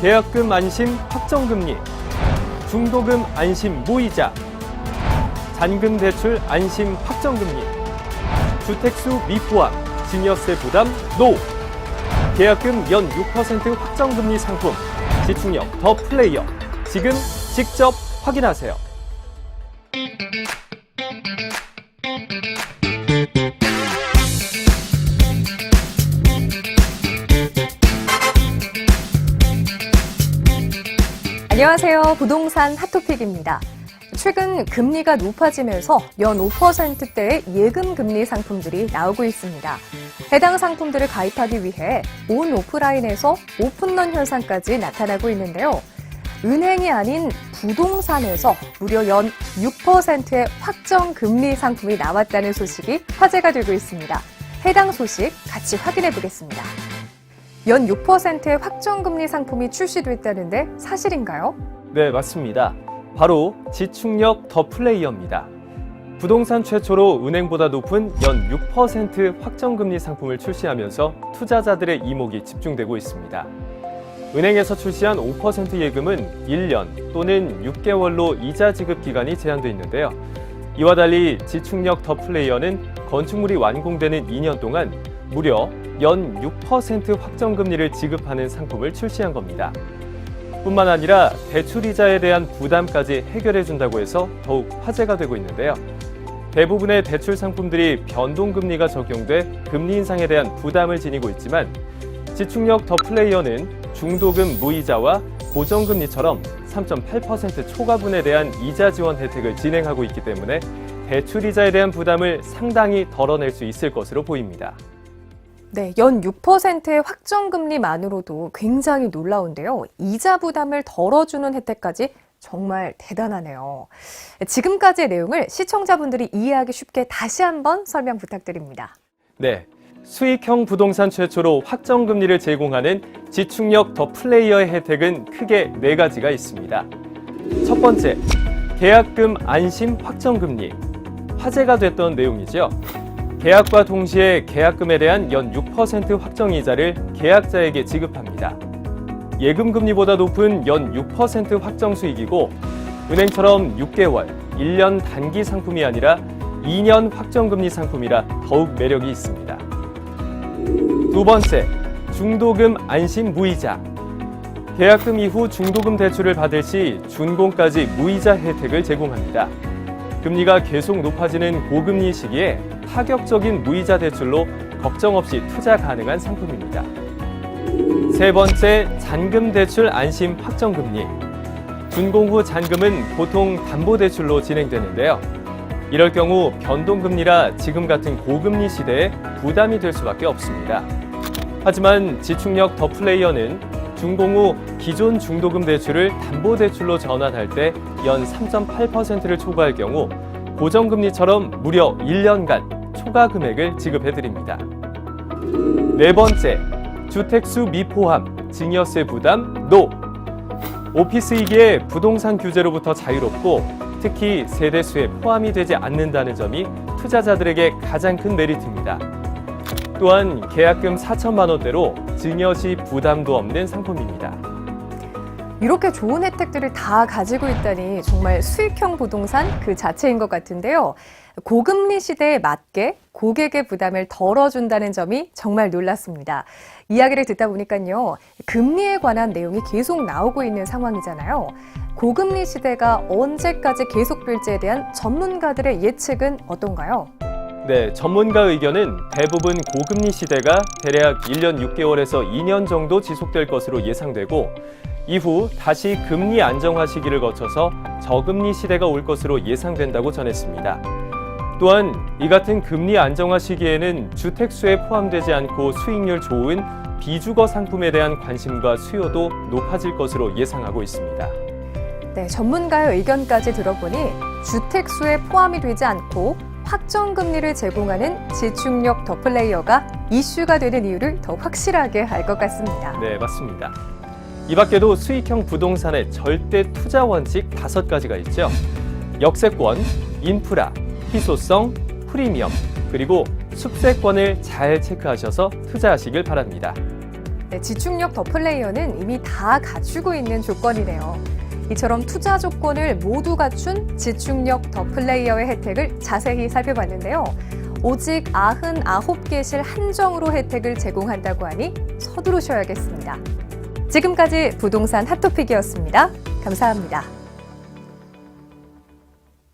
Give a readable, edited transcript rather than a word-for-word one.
계약금 안심 확정금리, 중도금 안심 무이자, 잔금 대출 안심 확정금리, 주택수 미포함, 증여세 부담 노, 계약금 연 6% 확정금리 상품, 지축력 더 플레이어. 지금 직접 확인하세요. 안녕하세요. 부동산 핫토픽입니다. 최근 금리가 높아지면서 연 5%대의 예금 금리 상품들이 나오고 있습니다. 해당 상품들을 가입하기 위해 온 오프라인에서 오픈런 현상까지 나타나고 있는데요. 은행이 아닌 부동산에서 무려 연 6%의 확정 금리 상품이 나왔다는 소식이 화제가 되고 있습니다. 해당 소식 같이 확인해 보겠습니다. 연 6%의 확정금리 상품이 출시됐다는데 사실인가요? 네, 맞습니다. 바로 지축력 더 플레이어입니다. 부동산 최초로 은행보다 높은 연 6% 확정금리 상품을 출시하면서 투자자들의 이목이 집중되고 있습니다. 은행에서 출시한 5% 예금은 1년 또는 6개월로 이자 지급 기간이 제한되어 있는데요. 이와 달리 지축력 더 플레이어는 건축물이 완공되는 2년 동안 무려 연 6% 확정금리를 지급하는 상품을 출시한 겁니다. 뿐만 아니라 대출이자에 대한 부담까지 해결해준다고 해서 더욱 화제가 되고 있는데요. 대부분의 대출 상품들이 변동금리가 적용돼 금리 인상에 대한 부담을 지니고 있지만 지축력 더 플레이어는 중도금 무이자와 고정금리처럼 3.8% 초과분에 대한 이자 지원 혜택을 진행하고 있기 때문에 대출이자에 대한 부담을 상당히 덜어낼 수 있을 것으로 보입니다. 네, 연 6%의 확정금리만으로도 굉장히 놀라운데요. 이자 부담을 덜어주는 혜택까지 정말 대단하네요. 지금까지의 내용을 시청자분들이 이해하기 쉽게 다시 한번 설명 부탁드립니다. 네, 수익형 부동산 최초로 확정금리를 제공하는 지축력 더 플레이어의 혜택은 크게 4가지가 있습니다. 첫 번째, 계약금 안심 확정금리. 화제가 됐던 내용이죠. 계약과 동시에 계약금에 대한 연 6% 확정이자를 계약자에게 지급합니다. 예금금리보다 높은 연 6% 확정수익이고 은행처럼 6개월, 1년 단기 상품이 아니라 2년 확정금리 상품이라 더욱 매력이 있습니다. 두 번째, 중도금 안심 무이자. 계약금 이후 중도금 대출을 받을 시 준공까지 무이자 혜택을 제공합니다. 금리가 계속 높아지는 고금리 시기에 파격적인 무이자 대출로 걱정 없이 투자 가능한 상품입니다. 세 번째, 잔금 대출 안심 확정금리. 준공 후 잔금은 보통 담보대출로 진행되는데요. 이럴 경우 변동금리라 지금 같은 고금리 시대에 부담이 될 수밖에 없습니다. 하지만 지축력 더 플레이어는 준공 후 기존 중도금 대출을 담보대출로 전환할 때 연 3.8%를 초과할 경우 고정금리처럼 무려 1년간 초과 금액을 지급해드립니다. 네 번째, 주택수 미포함, 증여세 부담 노. 오피스이기에 부동산 규제로부터 자유롭고 특히 세대수에 포함이 되지 않는다는 점이 투자자들에게 가장 큰 메리트입니다. 또한 계약금 4천만 원대로 증여시 부담도 없는 상품입니다. 이렇게 좋은 혜택들을 다 가지고 있다니 정말 수익형 부동산 그 자체인 것 같은데요. 고금리 시대에 맞게 고객의 부담을 덜어준다는 점이 정말 놀랐습니다. 이야기를 듣다 보니까요, 금리에 관한 내용이 계속 나오고 있는 상황이잖아요. 고금리 시대가 언제까지 계속될지에 대한 전문가들의 예측은 어떤가요? 네, 전문가 의견은 대부분 고금리 시대가 대략 1년 6개월에서 2년 정도 지속될 것으로 예상되고 이후 다시 금리 안정화 시기를 거쳐서 저금리 시대가 올 것으로 예상된다고 전했습니다. 또한 이 같은 금리 안정화 시기에는 주택수에 포함되지 않고 수익률 좋은 비주거 상품에 대한 관심과 수요도 높아질 것으로 예상하고 있습니다. 네, 전문가의 의견까지 들어보니 주택수에 포함이 되지 않고 확정금리를 제공하는 지축력 더 플레이어가 이슈가 되는 이유를 더 확실하게 알 것 같습니다. 네, 맞습니다. 이 밖에도 수익형 부동산의 절대 투자 원칙 5가지가 있죠. 역세권, 인프라, 희소성, 프리미엄, 그리고 숲세권을 잘 체크하셔서 투자하시길 바랍니다. 네, 지축력 더 플레이어는 이미 다 갖추고 있는 조건이네요. 이처럼 투자 조건을 모두 갖춘 지축력 더 플레이어의 혜택을 자세히 살펴봤는데요. 오직 99개실 한정으로 혜택을 제공한다고 하니 서두르셔야겠습니다. 지금까지 부동산 핫토픽이었습니다. 감사합니다.